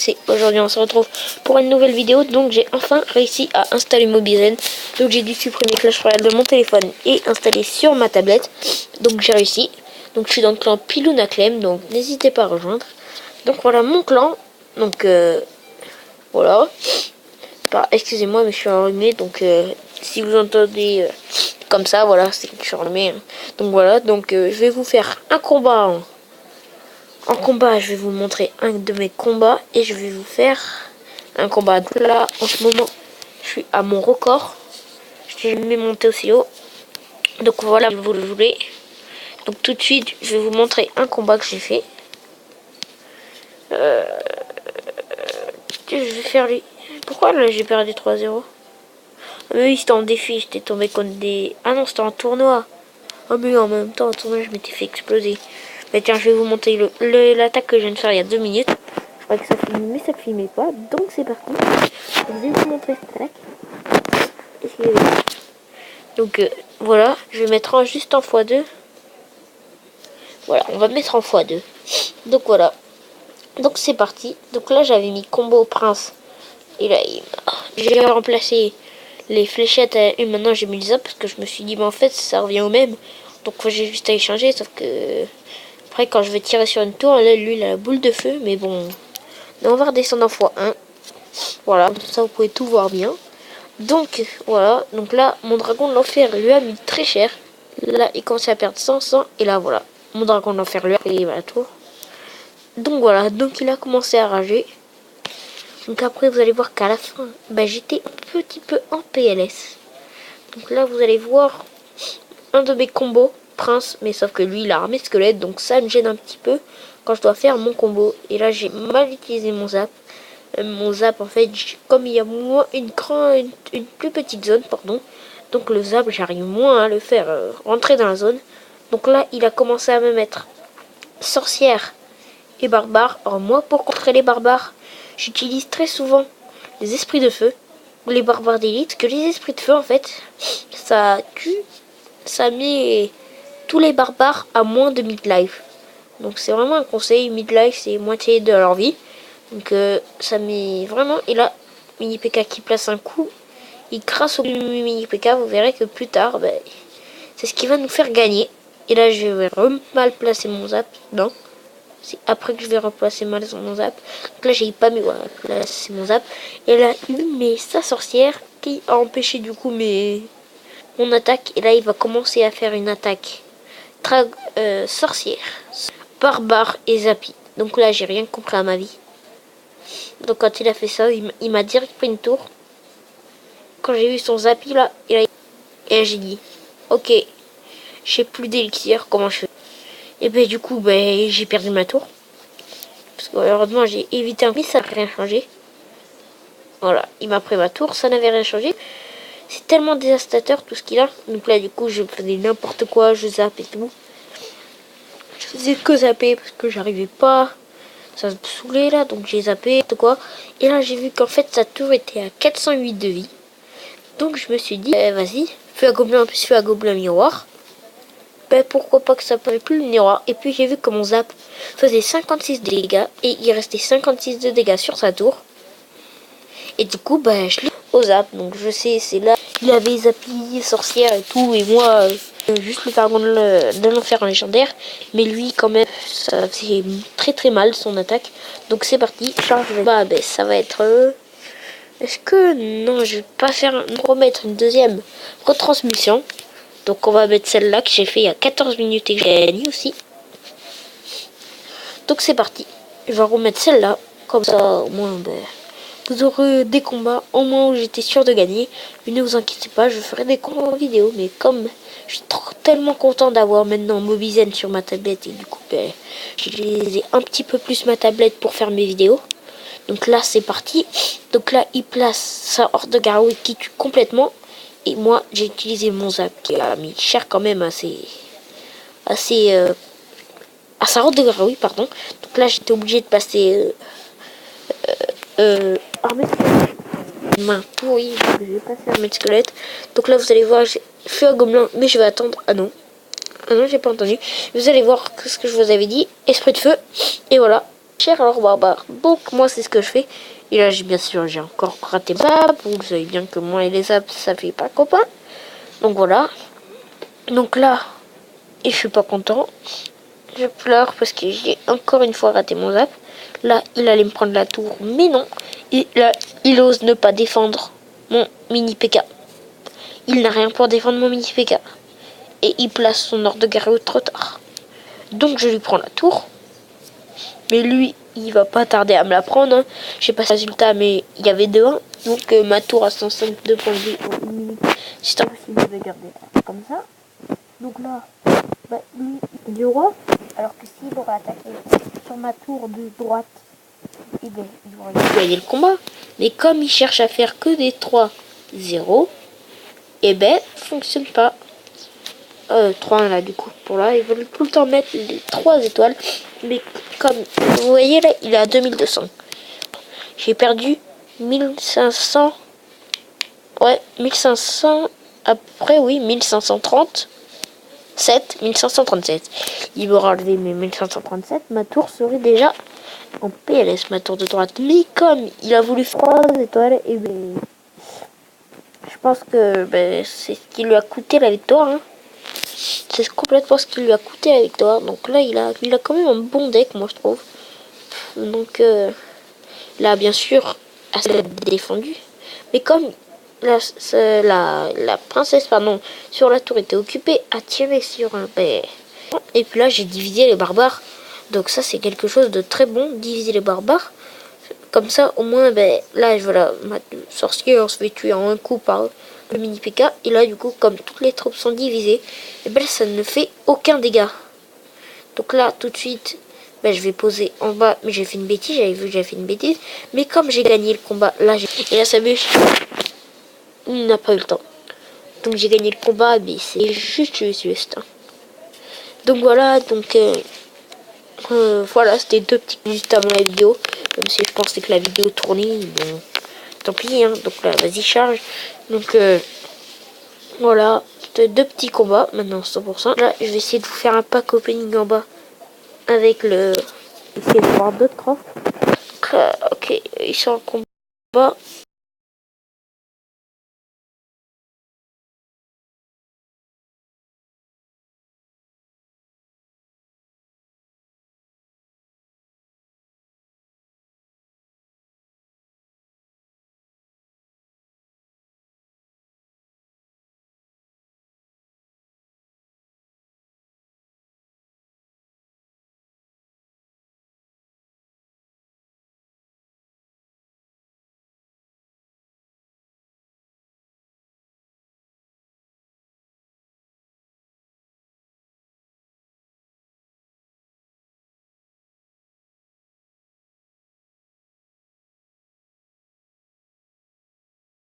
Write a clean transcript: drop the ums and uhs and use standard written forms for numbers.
Et aujourd'hui on se retrouve pour une nouvelle vidéo. Donc j'ai enfin réussi à installer Mobizen. Donc j'ai dû supprimer Clash Royale de mon téléphone et installer sur ma tablette. Donc j'ai réussi. Donc je suis dans le clan Pilouna Clem, donc n'hésitez pas à rejoindre. Donc voilà mon clan. Donc voilà. Excusez-moi mais je suis enrhumé. Donc si vous entendez comme ça, voilà, c'est que je suis enrhumé. Hein. Donc voilà, donc je vais vous faire un combat en combat, je vais vous montrer un de mes combats et je vais vous faire un combat. Donc là, en ce moment, je suis à mon record. Je l'ai jamais monté aussi haut. Donc voilà, vous le voulez. Donc tout de suite, je vais vous montrer un combat que j'ai fait. Je vais faire lui. Pourquoi là j'ai perdu 3-0? Ah mais oui, c'était en défi, j'étais tombé contre des... Ah non, c'était en tournoi. Ah mais en même temps, en tournoi, je m'étais fait exploser. Mais tiens, je vais vous montrer l'attaque que je viens de faire il y a 2 minutes. Je crois que ça filme, mais ça filmait pas. Donc c'est parti. Je vais vous montrer cette attaque. Donc voilà, je vais mettre juste en x2. Voilà, on va mettre en x2. Donc voilà. Donc c'est parti. Donc là j'avais mis combo prince. Et là j'ai remplacé les fléchettes et maintenant j'ai mis les zap parce que je me suis dit mais en fait ça revient au même. Donc j'ai juste à échanger sauf que après quand je vais tirer sur une tour, là lui il a la boule de feu mais bon. On va redescendre en x1. Voilà, comme ça vous pouvez tout voir bien. Donc voilà, donc là mon dragon de l'enfer lui a mis très cher. Là il commence à perdre 100 et là voilà, mon dragon de l'enfer lui a payé la tour. Donc voilà, donc il a commencé à rager. Donc après vous allez voir qu'à la fin, j'étais un petit peu en PLS. Donc là vous allez voir un de mes combos, prince, mais sauf que lui il a armé squelette, donc ça me gêne un petit peu quand je dois faire mon combo. Et là j'ai mal utilisé mon zap. Mon zap en fait, comme il y a moins une plus petite zone, pardon. Donc le zap j'arrive moins à le faire rentrer dans la zone. Donc là il a commencé à me mettre sorcière et barbare. Alors moi pour contrer les barbares, j'utilise très souvent les esprits de feu ou les barbares d'élite. Que les esprits de feu en fait, ça tue, ça met tous les barbares à moins de mid-life. Donc c'est vraiment un conseil, mid-life c'est moitié de leur vie. Donc ça met vraiment... Et là, mini PK qui place un coup, il crasse au mini PK, vous verrez que plus tard, c'est ce qui va nous faire gagner. Et là je vais mal placer mon zap. Non, c'est après que je vais replacer mal mon zap. Donc là j'ai pas mis, voilà, là c'est mon zap. Et là il met sa sorcière qui a empêché du coup mon attaque. Et là il va commencer à faire une attaque sorcière, barbare et zappy. Donc là j'ai rien compris à ma vie. Donc quand il a fait ça, il m'a direct pris une tour. Quand j'ai vu son zappy là, et là j'ai dit, ok, j'ai plus d'élixir, comment je fais? Et du coup, j'ai perdu ma tour. Parce que heureusement j'ai évité un coup, ça n'a rien changé. Voilà, il m'a pris ma tour, ça n'avait rien changé. C'est tellement dévastateur tout ce qu'il a. Donc là du coup je faisais n'importe quoi, je zappe et tout. Je faisais que zapper parce que j'arrivais pas. Ça me saoulait là, donc j'ai zappé, quoi. Et là j'ai vu qu'en fait sa tour était à 408 de vie. Donc je me suis dit, vas-y, feu à gobelin, en plus feu à gobelin miroir. Pourquoi pas que ça ne plus le miroir. Et puis j'ai vu que mon zap faisait 56 de dégâts et il restait 56 de dégâts sur sa tour. Et du coup, je l'ai au zap. Donc je sais, c'est là, il avait zappé sorcière et tout. Et moi, juste le dragon de l'enfer en légendaire. Mais lui, quand même, ça fait très très mal son attaque. Donc c'est parti, charge. Ça va être... Est-ce que... Non, je vais pas remettre une deuxième retransmission. Donc on va mettre celle-là que j'ai fait il y a 14 minutes et que j'ai gagné aussi. Donc c'est parti. Je vais remettre celle-là. Comme ça, au moins, vous aurez des combats au moins où j'étais sûr de gagner. Mais ne vous inquiétez pas, je ferai des combats en vidéo. Mais comme je suis tellement content d'avoir maintenant Mobizen sur ma tablette. Et du coup, j'ai un petit peu plus ma tablette pour faire mes vidéos. Donc là, c'est parti. Donc là, il place sa horde de garou qui tue complètement. Et moi, j'ai utilisé mon zap qui a mis cher quand même à sa horde de garou, pardon. Donc là, j'étais obligé de passer armée squelette. Main pourrie, je vais passer armée de squelette. Donc là, vous allez voir, j'ai fait un gobelin, mais je vais attendre. Ah non, j'ai pas entendu. Vous allez voir ce que je vous avais dit. Esprit de feu. Et voilà. cher alors barbare. Donc moi c'est ce que je fais. Et là bien sûr j'ai encore raté ma zap. Vous savez bien que moi et les zaps ça fait pas copain. Donc voilà. Donc là, et je suis pas content. Je pleure parce que j'ai encore une fois raté mon zap. Là il allait me prendre la tour. Mais non. Et là il ose ne pas défendre mon mini PK. Il n'a rien pour défendre mon mini PK. Et il place son ordre de guerre trop tard. Donc je lui prends la tour. Mais lui, il va pas tarder à me la prendre. Hein. Je sais pas ce résultat, mais il y avait 2-1. Donc ma tour à 105 points de vie en 1 minute. C'est impossible de garder comme ça. Donc là, bah, lui, il est du roi. Alors que s'il aurait attaqué sur ma tour de droite, il aurait gagné le combat. Mais comme il cherche à faire que des 3-0, et ben, fonctionne pas. 3 là du coup pour là ils veulent tout le temps mettre les 3 étoiles, mais comme vous voyez là il est à 2200. J'ai perdu 1500, ouais 1500 après, oui 1530 1537. Il m'aura enlevé mes 1537, ma tour serait déjà en PLS, ma tour de droite. Mais comme il a voulu faire 3 étoiles, et ben je pense que ben, c'est ce qui lui a coûté la victoire, hein. C'est complètement ce qui lui a coûté la victoire. Donc là, il a quand même un bon deck, moi, je trouve. Donc là, bien sûr, assez défendu. Mais comme la princesse, pardon, sur la tour était occupée à tirer sur un... Et puis là, j'ai divisé les barbares. Donc ça, c'est quelque chose de très bon, diviser les barbares. Comme ça, au moins, ben, là, voilà, ma sorcière se fait tuer en un coup par le mini PK. Et là, du coup, comme toutes les troupes sont divisées, et ben, ça ne fait aucun dégât. Donc là, tout de suite, ben, je vais poser en bas. Mais j'ai fait une bêtise, j'avais vu que j'avais fait une bêtise. Mais comme j'ai gagné le combat, là, et là, ça bûche, il n'a pas eu le temps. Donc j'ai gagné le combat, mais c'est juste. Hein. Donc voilà, donc... voilà, c'était 2 petits minutes avant la vidéo. Même si je pensais que la vidéo tournait, bon, tant pis, hein. Donc là, vas-y, charge. Donc voilà, c'était 2 petits combats, maintenant 100%. Là, je vais essayer de vous faire un pack opening en bas avec le... Essayer de voir d'autres crafts. Ok, ils sont en combat.